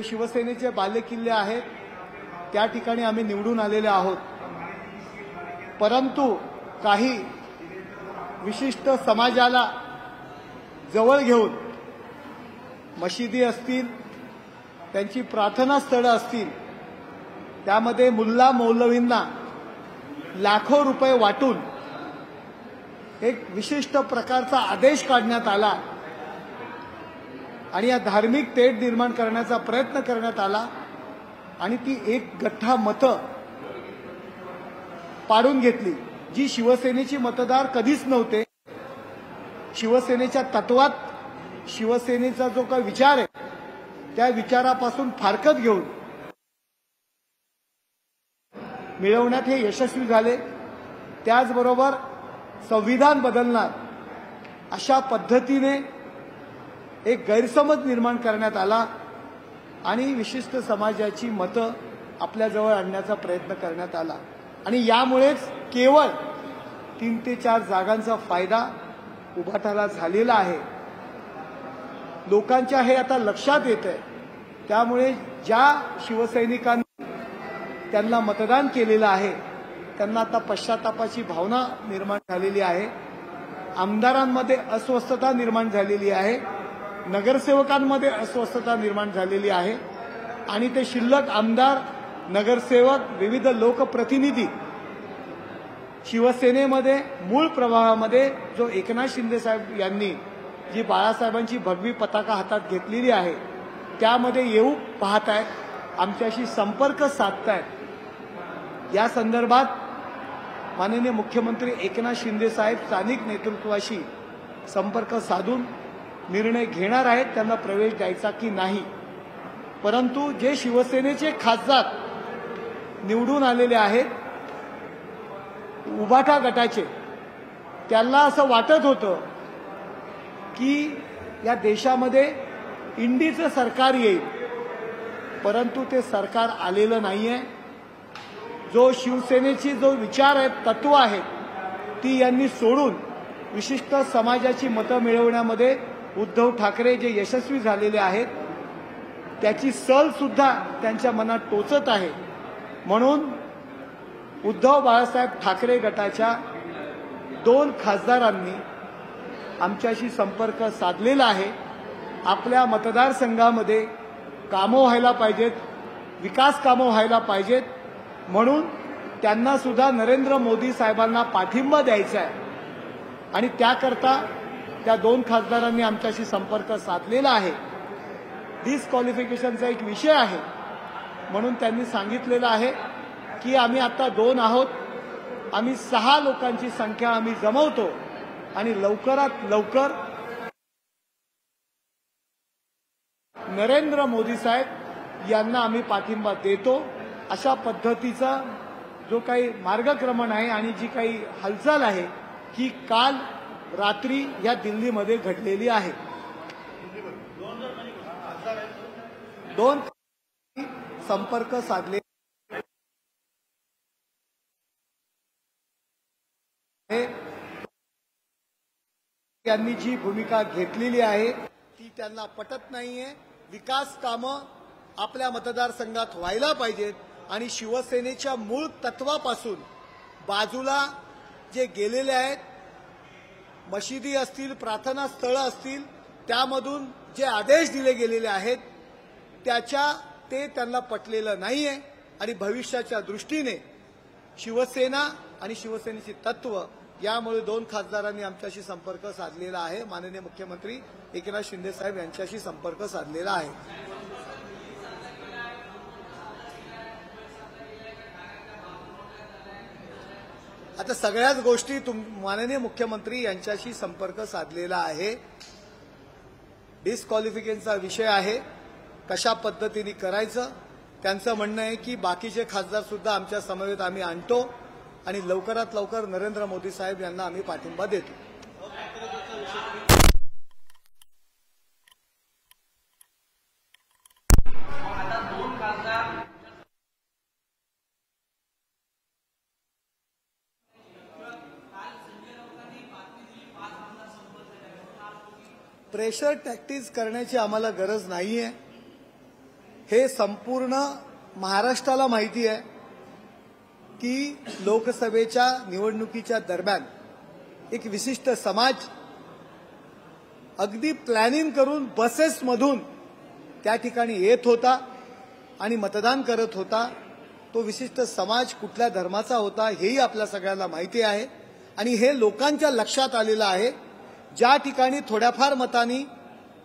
शिवसेनेचे बालेकिल्ले आहेत त्या ठिकाणी आम्ही निवडून आलेले आहोत। परंतु काही विशिष्ट समाजाला जवळ घेऊन मशिदी असतील, त्यांची प्रार्थना स्थळे असतील, त्यामध्ये मुल्ला मौलवींना लाखो रुपये वाटून एक विशिष्ट प्रकारचा आदेश काढण्यात आला आणि या धार्मिक तेढ निर्माण करण्याचा प्रयत्न करण्यात आला आणि ती एक गठ्ठा मतं पाडून घेतली, जी शिवसेनेची मतदार कधीच नव्हते। शिवसेनेच्या तत्वात शिवसेनेचा जो काही विचार आहे त्या विचारापासून फारकत घेऊन मिळवण्यात हे यशस्वी झाले। त्याचबरोबर संविधान बदलणार अशा पद्धतीने एक गैरसमज निर्माण करण्यात आला आणि विशिष्ट समाजाची मतं आपल्याजवळ आणण्याचा प्रयत्न करण्यात आला आणि यामुळेच केवळ 3 ते 4 जागांचा फायदा उभाटाला झालेला आहे। लोकांच्या हे आता लक्षात येतंय। त्यामुळे ज्या शिवसैनिकांनी त्यांना मतदान केलेलं आहे त्यांना आता पश्चातापाची भावना निर्माण झालेली आहे। आमदारांमध्ये अस्वस्थता निर्माण झालेली आहे, नगरसेवकांमध्ये अस्वस्थता निर्माण झालेली आहे आणि ते शिल्लक आमदार, नगरसेवक, विविध लोकप्रतिनिधी शिवसेनेमध्ये मूळ प्रवाहामध्ये जो एकनाथ शिंदे साहेब यांनी जी बाळासाहेबांची भगवी पताका हातात घेतलेली आहे त्यामध्ये येऊ पाहतायत, आमच्याशी संपर्क साधतायत। या संदर्भात माननीय मुख्यमंत्री एकनाथ शिंदे साहेब स्थानिक नेतृत्वाशी संपर्क साधून निर्णय घेणार आहेत त्यांना प्रवेश द्यायचा की नाही। परंतु जे शिवसेनेचे खासदार निवडून आलेले आहेत उभाटा गटाचे, त्यांना असं वाटत होतं की या देशामध्ये इंडीचं सरकार येईल, परंतु ते सरकार आलेलं नाहीये। जो शिवसेनेची जो विचार आहे, तत्व आहे, ती यांनी सोडून विशिष्ट समाजाची मतं मिळवण्यामध्ये उद्धव ठाकरे जे यशस्वी झालेले आहेत त्याची सल सुद्धा त्यांच्या मनात टोचत आहे। म्हणून उद्धव बाळासाहेब ठाकरे गटाच्या 2 खासदारांनी आमच्याशी संपर्क साधलेला आहे। आपल्या मतदारसंघामध्ये कामं व्हायला पाहिजेत, विकास कामं व्हायला पाहिजेत, म्हणून त्यांना सुद्धा नरेंद्र मोदी साहेबांना पाठिंबा द्यायचा आहे आणि त्याकरता त्या 2 खासदारांनी आमच्याशी संपर्क साधलेला आहे। डिस्क्वालिफिकेशनचा एक विषय आहे म्हणून त्यांनी सांगितलेलं आहे की आम्ही आता 2 आहोत, आम्ही 6 लोकांची संख्या आम्ही जमवतो आणि लवकरात लवकर नरेंद्र मोदी साहेब यांना आम्ही पाठिंबा देतो। अशा पद्धतीचा जो काही मार्गक्रमण आहे आणि जी काही हालचाल आहे ही काल रात्री या दिल्लीमध्ये घडलेली आहे। 2 संपर्क साधले यांनी जी भूमिका घेतलेली आहे ती त्यांना पटत नाहीये। विकास कामं आपल्या मतदारसंघात व्हायला पाहिजेत आणि शिवसेनेच्या मूळ तत्वापासून बाजूला जे गेलेले आहेत, मशिदी असतील, प्रार्थना स्थळं असतील, त्यामधून जे आदेश दिले गेलेले आहेत ते त्यांना पटलेलं नाहीये आणि भविष्याच्या दृष्टीने शिवसेना आणि शिवसेनेची तत्व यामुळे 2 खासदारांनी आमच्याशी संपर्क साधलेला आहे। माननीय मुख्यमंत्री एकनाथ शिंदे साहेब यांच्याशी संपर्क साधलेला आहे। आता सगळ्याच गोष्टी माननीय मुख्यमंत्री यांच्याशी संपर्क साधलेला आहे। डिस्क्वालिफिकेशनचा विषय आहे, कशा पद्धतीने करायचं त्यांचं म्हणणं आहे की बाकीचे खासदार सुद्धा आमच्या समवेत आम्ही आणतो आणि लवकरात लवकर नरेंद्र मोदी साहेब यांना आम्ही पाठिंबा देतो। प्रेशर टॅक्टिक्स करण्याची आम्हाला गरज नाहीये। हे संपूर्ण महाराष्ट्राला माहिती आहे की लोकसभेच्या निवडणुकीच्या दरम्यान एक विशिष्ट समाज अगदी प्लॅनिंग करून बसेसमधून त्या ठिकाणी येत होता आणि मतदान करत होता। तो विशिष्ट समाज कुठल्या धर्माचा होता हेही आपल्या सगळ्यांना माहिती आहे आणि हे लोकांच्या लक्षात आलेलं आहे। ज्या ठिकाणी थोड्याफार मतांनी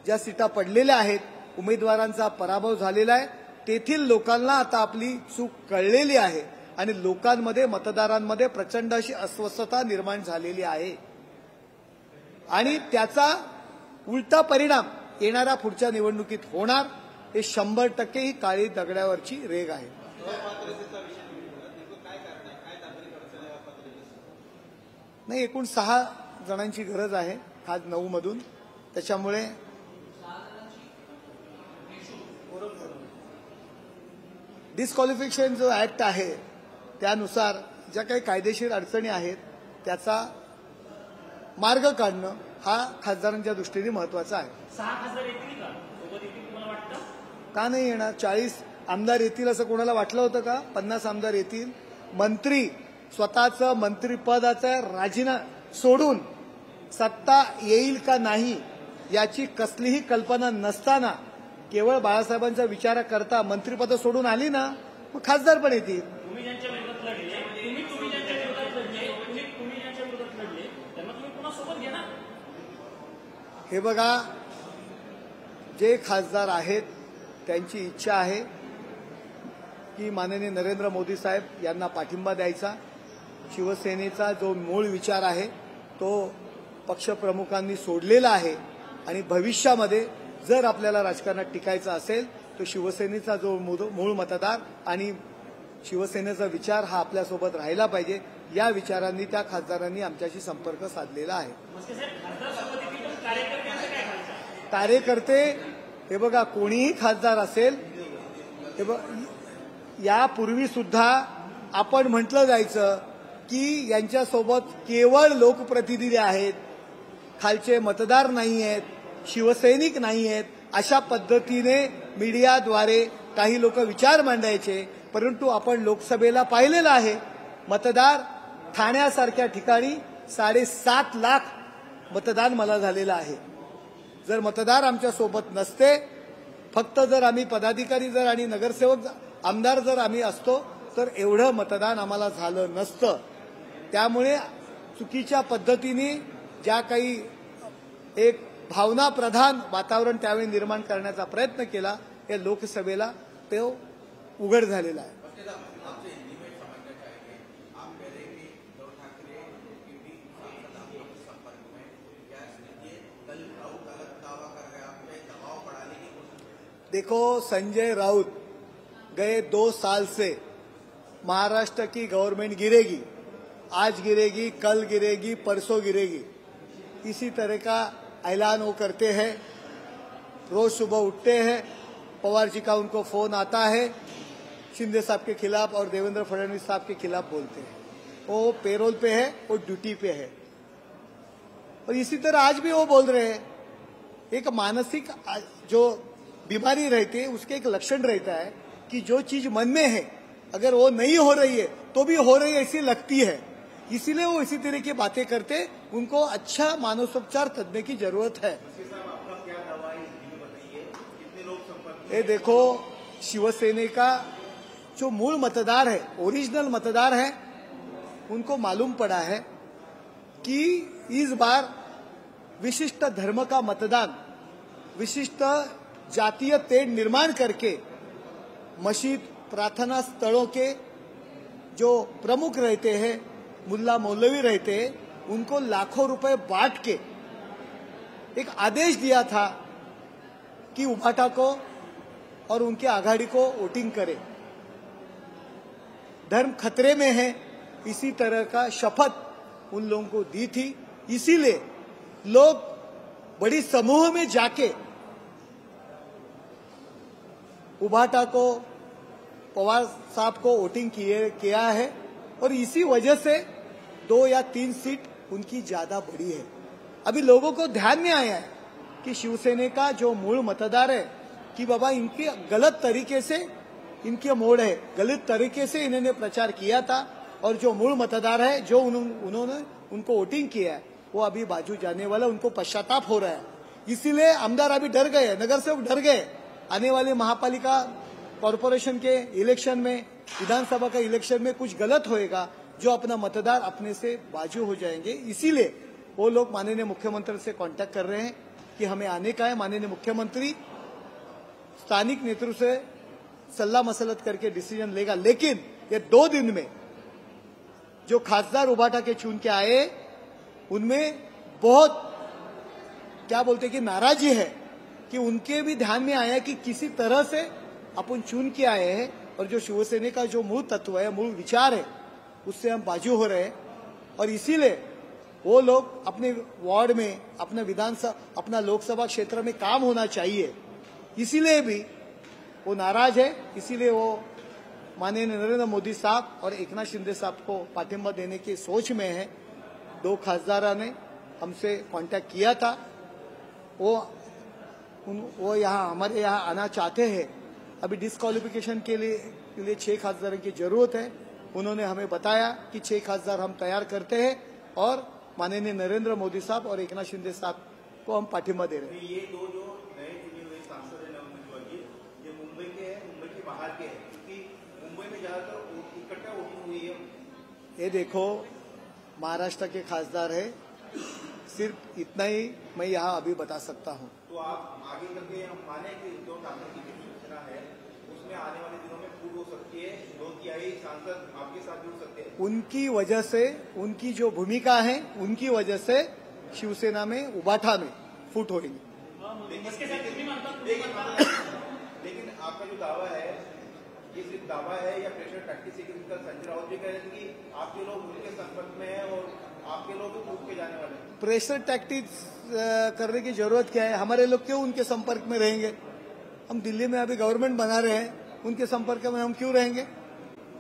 ज्या सीटा पडलेल्या आहेत, उमेदवारांचा पराभव झालेला आहे, तेथील लोकांना आता आपली चूक कळलेली आहे आणि लोकांमध्ये मतदारांमध्ये प्रचंड अशी अस्वस्थता निर्माण झालेली आहे आणि त्याचा उलटा परिणाम येणाऱ्या पुढच्या निवडणुकीत होणार हे 100% ही काळी दगडावरची रेघ आहे। नाही, एकूण 6 जणांची गरज आहे आज 9 मधून, त्याच्यामुळे डिस्क्वालिफिकेशन जो ऍक्ट आहे त्यानुसार ज्या काही कायदेशीर अडचणी आहेत त्याचा मार्ग काढणं हा खासदारांच्या दृष्टीने महत्वाचा आहे। 6 खासदार येतील का? सोबत येतील तुम्हाला वाटतं? का नाही येणार? 40 आमदार येतील असं कोणाला वाटलं होतं का? 50 आमदार येतील। मंत्री स्वतःचं मंत्रिपदाचा राजीनामा सोडून सत्ता येईल का नाही याची कसलीही कल्पना नसताना केवळ बाळासाहेबांचा विचार करता मंत्रिपद सोडून आली ना, मग खासदार पण येतील। तुम्ही ज्यांच्या विरोधात लढले, तुम्ही ज्यांच्या विरोधात लढले, तुम्ही ज्यांच्या विरोधात लढले त्यांना तुम्ही पुन्हा सोबत घ्या ना। हे बघा, जे खासदार आहेत त्यांची इच्छा आहे की माननीय नरेंद्र मोदी साहेब यांना पाठिंबा द्यायचा। शिवसेनेचा जो मूळ विचार आहे तो पक्षप्रमुखांनी सोडलेला आहे आणि भविष्यामध्ये जर आपल्याला राजकारणात टिकायचं असेल तर शिवसेनेचा जो मूळ मतदार आणि शिवसेनेचा विचार हा आपल्यासोबत राहिला पाहिजे। या विचारांनी त्या खासदारांनी आमच्याशी संपर्क साधलेला आहे। कार्यकर्ते हे बघा, कोणीही खासदार असेल, हे यापूर्वी सुद्धा आपण म्हटलं जायचं की यांच्यासोबत केवळ लोकप्रतिनिधी आहेत, खालचे मतदार नाही आहेत, शिवसैनिक नाही आहेत, अशा पद्धतीने मीडियाद्वारे काही लोक विचार मांडायचे। परंतु आपण लोकसभेला पाहिलेलं आहे, मतदार ठाण्यासारख्या ठिकाणी 7.5 लाख मतदान मला झालेलं आहे। जर मतदार आमच्या सोबत नसते, फक्त जर आम्ही पदाधिकारी जर आणि नगरसेवक आमदार जर आम्ही असतो तर एवढं मतदान आम्हाला झालं नसतं। त्यामुळे चुकीच्या पद्धतीने ज्या काही एक भावना प्रधान वातावरण त्यावेळी निर्माण करण्याचा प्रयत्न केला, या लोकसभेला तो उघड झालेला आहे। देखो, संजय राउत गए 2 साल से महाराष्ट्र की गवर्नमेंट गिरेगी, आज गिरेगी, कल गिरेगी, परसों गिरेगी, इसी तरह का ऐलान वो करते हैं। रोज सुबह उठते हैं, पवार जी का उनको फोन आता है, शिंदे साहब के खिलाफ और देवेंद्र फडणवीस साहब के खिलाफ बोलते हैं। वो पेरोल पे है, वो ड्यूटी पे है और इसी तरह आज भी वो बोल रहे हैं। एक मानसिक जो बीमारी रहती है उसके एक लक्षण रहता है कि जो चीज मन में है अगर वो नहीं हो रही है तो भी हो रही है ऐसी लगती है, इसीलिए वो इसी तरह की बातें करते। उनको अच्छा मानसोपचार तज्ञ की जरूरत है। ये देखो, शिवसेना का जो मूल मतदार है, ओरिजिनल मतदार है, उनको मालूम पड़ा है कि इस बार विशिष्ट धर्म का मतदान, विशिष्ट जातीय तेढ़ निर्माण करके मस्जिद प्रार्थना स्थलों के जो प्रमुख रहते हैं, मुल्ला मौलवी रहते हैं, उनको लाखों रुपए बांट के एक आदेश दिया था कि उभाटा को और उनके आघाड़ी को वोटिंग करे। धर्म खतरे में है, इसी तरह का शपथ उन लोगों को दी थी। इसीलिए लोग बड़ी समूह में जाके उभाटा को, पवार साहब को वोटिंग किया है और इसी वजह से 2 या 3 सीट उनकी ज्यादा बढ़ी है। अभी लोगों को ध्यान में आया है कि शिवसेना का जो मूल मतदार है कि बाबा इनके गलत तरीके से इनके मोड़ है, गलत तरीके से इन्होंने प्रचार किया था और जो मूल मतदार है जो उन्होंने उनको वोटिंग किया है वो अभी बाजू जाने वाला, उनको पश्चाताप हो रहा है। इसीलिए आमदार अभी डर गए, नगर सेवक डर गए। आने वाले महापालिका कॉरपोरेशन के इलेक्शन में, विधानसभा का इलेक्शन में कुछ गलत होएगा जो अपना मतदार अपने से बाजू हो जाएंगे। इसीलिए वो लोग माननीय मुख्यमंत्री से कांटेक्ट कर रहे हैं कि हमें आने का है। माननीय मुख्यमंत्री स्थानिक नेतृत्व से सलाह मसलत करके डिसीजन लेगा, लेकिन ये 2 दिन में जो खासदार उबाटा के चुन के आए उनमें बहुत क्या बोलते कि नाराजी है कि उनके भी ध्यान में आया कि किसी तरह से अपन चुन के आए हैं और जो शिवसेना का जो मूल तत्व है, मूल विचार है, उससे हम बाजू हो रहे हैं। और इसीलिए वो लोग अपने वार्ड में, अपना विधानसभा, अपना लोकसभा क्षेत्र में काम होना चाहिए, इसीलिए भी वो नाराज है। इसीलिए वो माननीय नरेंद्र मोदी साहब और एकनाथ शिंदे साहब को पाठिंबा देने की सोच में है। 2 खासदारों ने हमसे कांटेक्ट किया था, वो यहाँ हमारे यहाँ आना चाहते हैं। अभी डिस्क्वालिफिकेशन के लिए 6 खासदारों की जरूरत है। उन्होंने हमें बताया कि 6 खासदार हम तैयार करते हैं और माननीय नरेंद्र मोदी साहब और एकनाथ शिंदे साहब को हम पाठिंबा दे रहे हैं। ये 2 जो नए चुने हुए सांसद हैं नवनिर्वाचित, ये मुंबई के हैं, मुंबई के बाहर के हैं, क्योंकि मुंबई में ज्यादातर इकट्ठा वोटिंग हुई है। ये देखो, महाराष्ट्र के खासदार है, सिर्फ इतना ही मैं यहाँ अभी बता सकता हूँ। तो आप आगे करके हम माने कि जो ठाकरे की शिवसेना है उसमें आने वाले दिनों में फूट हो सकती है, 2 सांसद आपके साथ जुड़ सकते हैं। उनकी वजह से, उनकी जो भूमिका है उनकी वजह से शिवसेना में, उबाठा में फूट होगी। लेकिन आपका जो दावा है ये सिर्फ दावा है या प्रेशर टैक्टिक्स है? क्योंकि कल संजय राउत भी कह रहे थे कि आपके लोग उनके संपर्क में हैं और आपके लोग भी फूट के जाने वाले हैं। प्रेशर टैक्टिक्स करने की जरूरत क्या है? हमारे लोग क्यों उनके संपर्क में रहेंगे? हम दिल्ली में अभी गवर्नमेंट बना रहे हैं, उनके संपर्क में हम क्यों रहेंगे?